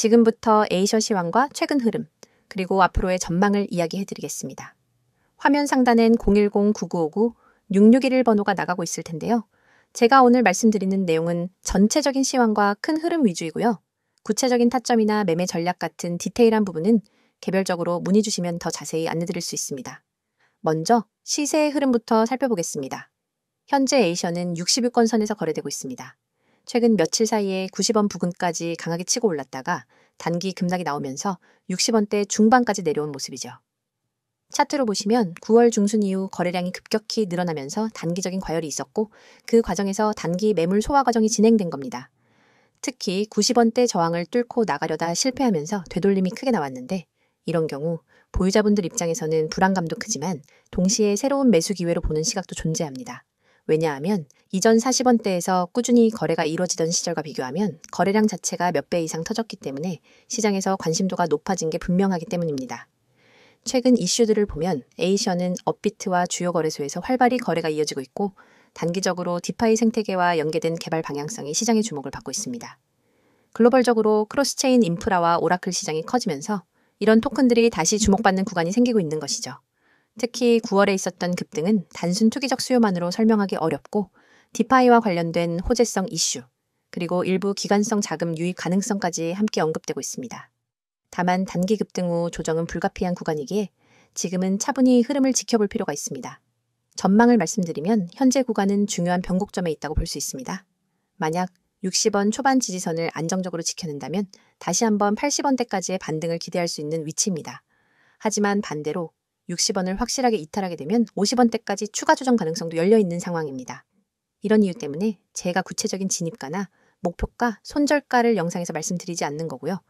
지금부터 에이셔 시황과 최근 흐름, 그리고 앞으로의 전망을 이야기해드리겠습니다. 화면 상단엔 010-9959-6611 번호가 나가고 있을 텐데요. 제가 오늘 말씀드리는 내용은 전체적인 시황과 큰 흐름 위주이고요. 구체적인 타점이나 매매 전략 같은 디테일한 부분은 개별적으로 문의 주시면 더 자세히 안내드릴 수 있습니다. 먼저 시세의 흐름부터 살펴보겠습니다. 현재 에이셔는 60위권 선에서 거래되고 있습니다. 최근 며칠 사이에 90원 부근까지 강하게 치고 올랐다가 단기 급락이 나오면서 60원대 중반까지 내려온 모습이죠. 차트로 보시면 9월 중순 이후 거래량이 급격히 늘어나면서 단기적인 과열이 있었고 그 과정에서 단기 매물 소화 과정이 진행된 겁니다. 특히 90원대 저항을 뚫고 나가려다 실패하면서 되돌림이 크게 나왔는데 이런 경우 보유자분들 입장에서는 불안감도 크지만 동시에 새로운 매수 기회로 보는 시각도 존재합니다. 왜냐하면 이전 40원대에서 꾸준히 거래가 이루어지던 시절과 비교하면 거래량 자체가 몇 배 이상 터졌기 때문에 시장에서 관심도가 높아진 게 분명하기 때문입니다. 최근 이슈들을 보면 에이셔는 업비트와 주요 거래소에서 활발히 거래가 이어지고 있고 단기적으로 디파이 생태계와 연계된 개발 방향성이 시장의 주목을 받고 있습니다. 글로벌적으로 크로스체인 인프라와 오라클 시장이 커지면서 이런 토큰들이 다시 주목받는 구간이 생기고 있는 것이죠. 특히 9월에 있었던 급등은 단순 투기적 수요만으로 설명하기 어렵고 디파이와 관련된 호재성 이슈, 그리고 일부 기관성 자금 유입 가능성까지 함께 언급되고 있습니다. 다만 단기 급등 후 조정은 불가피한 구간이기에 지금은 차분히 흐름을 지켜볼 필요가 있습니다. 전망을 말씀드리면 현재 구간은 중요한 변곡점에 있다고 볼 수 있습니다. 만약 60원 초반 지지선을 안정적으로 지켜낸다면 다시 한번 80원대까지의 반등을 기대할 수 있는 위치입니다. 하지만 반대로 60원을 확실하게 이탈하게 되면 50원대까지 추가 조정 가능성도 열려있는 상황입니다. 이런 이유 때문에 제가 구체적인 진입가나 목표가, 손절가를 영상에서 말씀드리지 않는 거고요.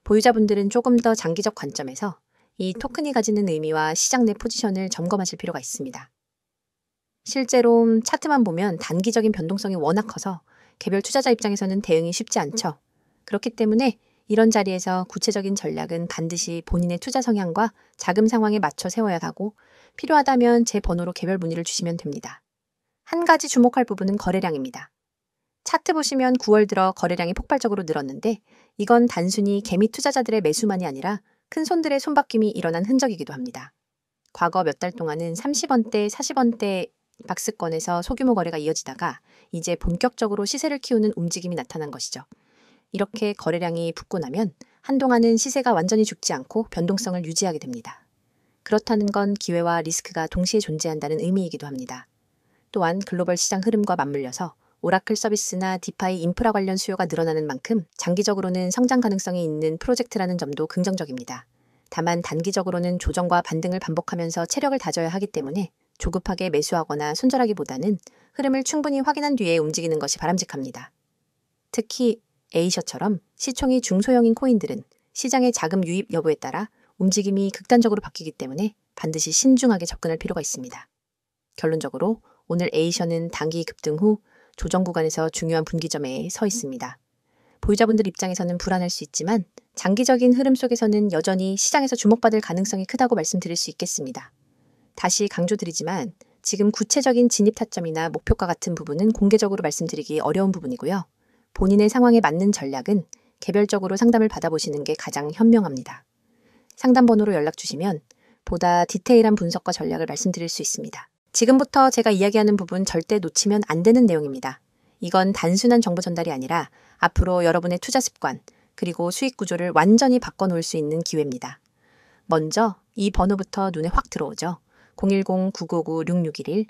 보유자분들은 조금 더 장기적 관점에서 이 토큰이 가지는 의미와 시장 내 포지션을 점검하실 필요가 있습니다. 실제로 차트만 보면 단기적인 변동성이 워낙 커서 개별 투자자 입장에서는 대응이 쉽지 않죠. 그렇기 때문에 이런 자리에서 구체적인 전략은 반드시 본인의 투자 성향과 자금 상황에 맞춰 세워야 하고 필요하다면 제 번호로 개별 문의를 주시면 됩니다. 한 가지 주목할 부분은 거래량입니다. 차트 보시면 9월 들어 거래량이 폭발적으로 늘었는데 이건 단순히 개미 투자자들의 매수만이 아니라 큰 손들의 손바뀜이 일어난 흔적이기도 합니다. 과거 몇 달 동안은 30원대, 40원대 박스권에서 소규모 거래가 이어지다가 이제 본격적으로 시세를 키우는 움직임이 나타난 것이죠. 이렇게 거래량이 붙고 나면 한동안은 시세가 완전히 죽지 않고 변동성을 유지하게 됩니다. 그렇다는 건 기회와 리스크가 동시에 존재한다는 의미이기도 합니다. 또한 글로벌 시장 흐름과 맞물려서 오라클 서비스나 디파이 인프라 관련 수요가 늘어나는 만큼 장기적으로는 성장 가능성이 있는 프로젝트라는 점도 긍정적입니다. 다만 단기적으로는 조정과 반등을 반복하면서 체력을 다져야 하기 때문에 조급하게 매수하거나 손절하기보다는 흐름을 충분히 확인한 뒤에 움직이는 것이 바람직합니다. 특히 에이셔처럼 시총이 중소형인 코인들은 시장의 자금 유입 여부에 따라 움직임이 극단적으로 바뀌기 때문에 반드시 신중하게 접근할 필요가 있습니다. 결론적으로 오늘 에이셔는 단기 급등 후 조정 구간에서 중요한 분기점에 서 있습니다. 보유자분들 입장에서는 불안할 수 있지만 장기적인 흐름 속에서는 여전히 시장에서 주목받을 가능성이 크다고 말씀드릴 수 있겠습니다. 다시 강조드리지만 지금 구체적인 진입 타점이나 목표가 같은 부분은 공개적으로 말씀드리기 어려운 부분이고요. 본인의 상황에 맞는 전략은 개별적으로 상담을 받아보시는 게 가장 현명합니다. 상담 번호로 연락 주시면 보다 디테일한 분석과 전략을 말씀드릴 수 있습니다. 지금부터 제가 이야기하는 부분 절대 놓치면 안 되는 내용입니다. 이건 단순한 정보 전달이 아니라 앞으로 여러분의 투자 습관, 그리고 수익 구조를 완전히 바꿔놓을 수 있는 기회입니다. 먼저 이 번호부터 눈에 확 들어오죠. 010-959-6611.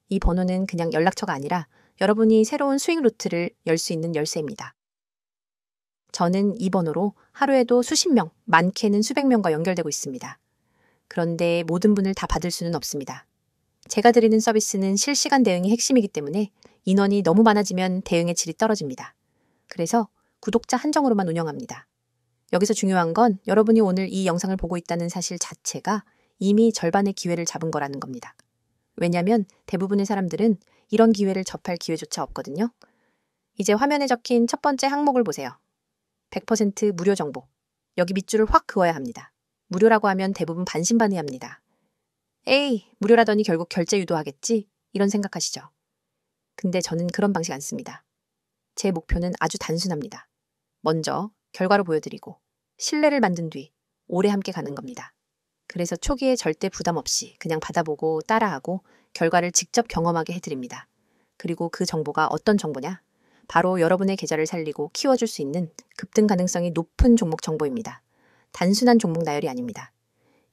이 번호는 그냥 연락처가 아니라 여러분이 새로운 수익 루트를 열 수 있는 열쇠입니다. 저는 이 번호로 하루에도 수십 명, 많게는 수백 명과 연결되고 있습니다. 그런데 모든 분을 다 받을 수는 없습니다. 제가 드리는 서비스는 실시간 대응이 핵심이기 때문에 인원이 너무 많아지면 대응의 질이 떨어집니다. 그래서 구독자 한정으로만 운영합니다. 여기서 중요한 건 여러분이 오늘 이 영상을 보고 있다는 사실 자체가 이미 절반의 기회를 잡은 거라는 겁니다. 왜냐하면 대부분의 사람들은 이런 기회를 접할 기회조차 없거든요. 이제 화면에 적힌 첫 번째 항목을 보세요. 100% 무료 정보. 여기 밑줄을 확 그어야 합니다. 무료라고 하면 대부분 반신반의합니다. 에이, 무료라더니 결국 결제 유도하겠지? 이런 생각하시죠. 근데 저는 그런 방식 안 씁니다. 제 목표는 아주 단순합니다. 먼저 결과로 보여드리고 신뢰를 만든 뒤 오래 함께 가는 겁니다. 그래서 초기에 절대 부담 없이 그냥 받아보고 따라하고 결과를 직접 경험하게 해드립니다. 그리고 그 정보가 어떤 정보냐? 바로 여러분의 계좌를 살리고 키워줄 수 있는 급등 가능성이 높은 종목 정보입니다. 단순한 종목 나열이 아닙니다.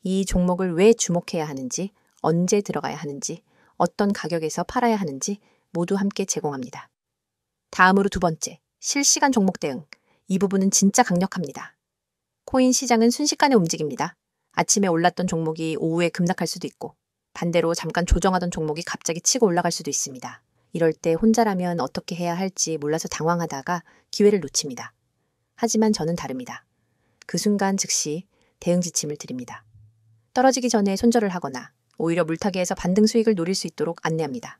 이 종목을 왜 주목해야 하는지, 언제 들어가야 하는지, 어떤 가격에서 팔아야 하는지 모두 함께 제공합니다. 다음으로 두 번째, 실시간 종목 대응. 이 부분은 진짜 강력합니다. 코인 시장은 순식간에 움직입니다. 아침에 올랐던 종목이 오후에 급락할 수도 있고, 반대로 잠깐 조정하던 종목이 갑자기 치고 올라갈 수도 있습니다. 이럴 때 혼자라면 어떻게 해야 할지 몰라서 당황하다가 기회를 놓칩니다. 하지만 저는 다릅니다. 그 순간 즉시 대응 지침을 드립니다. 떨어지기 전에 손절을 하거나 오히려 물타기에서 반등 수익을 노릴 수 있도록 안내합니다.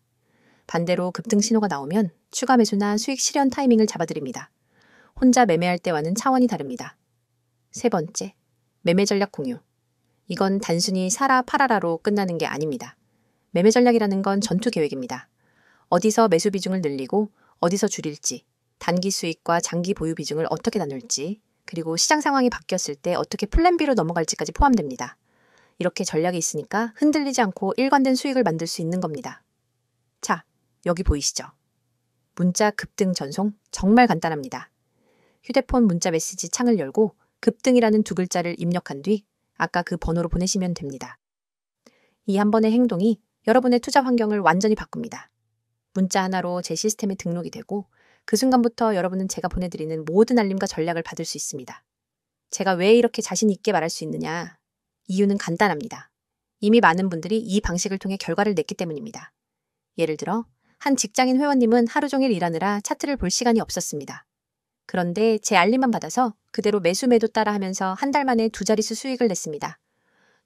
반대로 급등 신호가 나오면 추가 매수나 수익 실현 타이밍을 잡아드립니다. 혼자 매매할 때와는 차원이 다릅니다. 세 번째, 매매 전략 공유. 이건 단순히 사라 팔아라로 끝나는 게 아닙니다. 매매 전략이라는 건 전투 계획입니다. 어디서 매수 비중을 늘리고 어디서 줄일지, 단기 수익과 장기 보유 비중을 어떻게 나눌지, 그리고 시장 상황이 바뀌었을 때 어떻게 플랜 B로 넘어갈지까지 포함됩니다. 이렇게 전략이 있으니까 흔들리지 않고 일관된 수익을 만들 수 있는 겁니다. 자, 여기 보이시죠? 문자 급등 전송 정말 간단합니다. 휴대폰 문자 메시지 창을 열고 급등이라는 두 글자를 입력한 뒤 아까 그 번호로 보내시면 됩니다. 이 한 번의 행동이 여러분의 투자 환경을 완전히 바꿉니다. 문자 하나로 제 시스템에 등록이 되고 그 순간부터 여러분은 제가 보내드리는 모든 알림과 전략을 받을 수 있습니다. 제가 왜 이렇게 자신 있게 말할 수 있느냐? 이유는 간단합니다. 이미 많은 분들이 이 방식을 통해 결과를 냈기 때문입니다. 예를 들어 한 직장인 회원님은 하루 종일 일하느라 차트를 볼 시간이 없었습니다. 그런데 제 알림만 받아서 그대로 매수 매도 따라 하면서 한 달 만에 두 자릿수 수익을 냈습니다.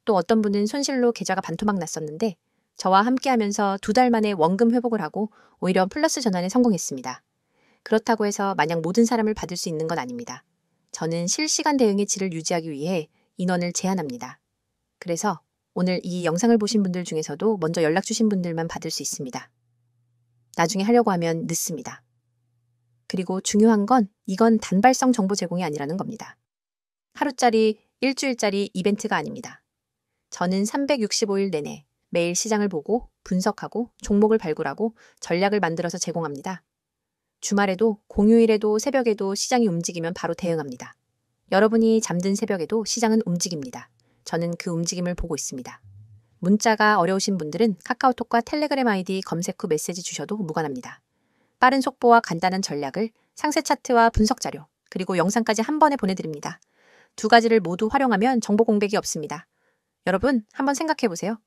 또 어떤 분은 손실로 계좌가 반토막 났었는데 저와 함께 하면서 두 달 만에 원금 회복을 하고 오히려 플러스 전환에 성공했습니다. 그렇다고 해서 마냥 모든 사람을 받을 수 있는 건 아닙니다. 저는 실시간 대응의 질을 유지하기 위해 인원을 제한합니다. 그래서 오늘 이 영상을 보신 분들 중에서도 먼저 연락 주신 분들만 받을 수 있습니다. 나중에 하려고 하면 늦습니다. 그리고 중요한 건 이건 단발성 정보 제공이 아니라는 겁니다. 하루짜리, 일주일짜리 이벤트가 아닙니다. 저는 365일 내내 매일 시장을 보고 분석하고 종목을 발굴하고 전략을 만들어서 제공합니다. 주말에도 공휴일에도 새벽에도 시장이 움직이면 바로 대응합니다. 여러분이 잠든 새벽에도 시장은 움직입니다. 저는 그 움직임을 보고 있습니다. 문자가 어려우신 분들은 카카오톡과 텔레그램 아이디 검색 후 메시지 주셔도 무관합니다. 빠른 속보와 간단한 전략을 상세 차트와 분석 자료, 그리고 영상까지 한 번에 보내드립니다. 두 가지를 모두 활용하면 정보 공백이 없습니다. 여러분, 한번 생각해보세요.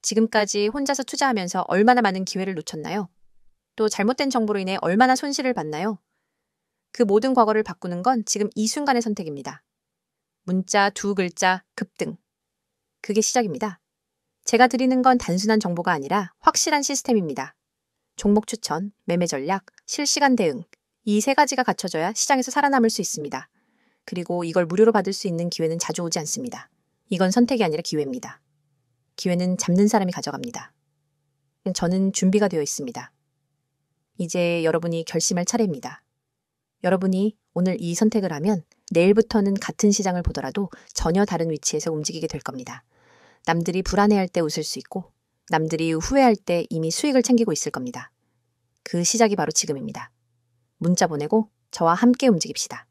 지금까지 혼자서 투자하면서 얼마나 많은 기회를 놓쳤나요? 또 잘못된 정보로 인해 얼마나 손실을 봤나요? 그 모든 과거를 바꾸는 건 지금 이 순간의 선택입니다. 문자 두 글자 급등. 그게 시작입니다. 제가 드리는 건 단순한 정보가 아니라 확실한 시스템입니다. 종목 추천, 매매 전략, 실시간 대응. 이 세 가지가 갖춰져야 시장에서 살아남을 수 있습니다. 그리고 이걸 무료로 받을 수 있는 기회는 자주 오지 않습니다. 이건 선택이 아니라 기회입니다. 기회는 잡는 사람이 가져갑니다. 저는 준비가 되어 있습니다. 이제 여러분이 결심할 차례입니다. 여러분이 오늘 이 선택을 하면 내일부터는 같은 시장을 보더라도 전혀 다른 위치에서 움직이게 될 겁니다. 남들이 불안해할 때 웃을 수 있고 남들이 후회할 때 이미 수익을 챙기고 있을 겁니다. 그 시작이 바로 지금입니다. 문자 보내고 저와 함께 움직입시다.